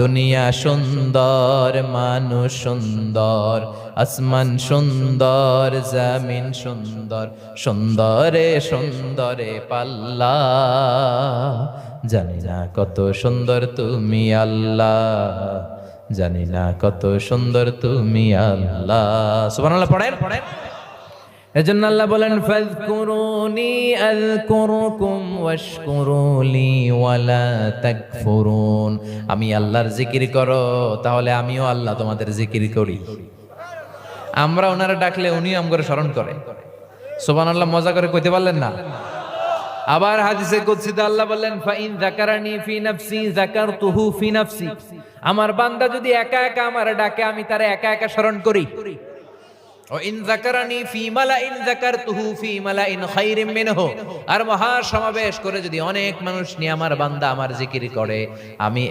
দুনিয়া সুন্দর, মানুষ সুন্দর, আসমান সুন্দর, জমিন সুন্দর, সুন্দরে সুন্দরে পাল্লা। জানি না কত সুন্দর তুমি আল্লাহ, জানি না কত সুন্দর তুমি আল্লাহ। সুবহানাল্লাহ পড়েন। এজন্য আল্লাহ বলেন ফাযকুরুনি আযকুরুকুম ওয়াশকুরুলি ওয়ালা তাকফুরুন। আমি আল্লাহর জিকির করো, তাহলে আমিও আল্লাহ তোমাদের জিকির করি। আমরা ওনারা ডাকলে উনিও আমগরে স্মরণ করে। সুবহানাল্লাহ মজা করে কইতে পারলেন না? আবার হাদিসে কুদসিতে আল্লাহ বললেন ফাইন যাকারানি ফি নাফসি যাকারতুহু ফি নাফসি। আমার বান্দা যদি একা একা আমার ডাকে, আমি তারে একা একা স্মরণ করি। ও ইন যাকারানি ফি মালাইন যাকারতুহু ফি মালাইন খায়রিম মিনহু। আর মহা সমাবেশ করে যদি অনেক মানুষ নিয়ে আমার বান্দা আমার জিকির করে, আমি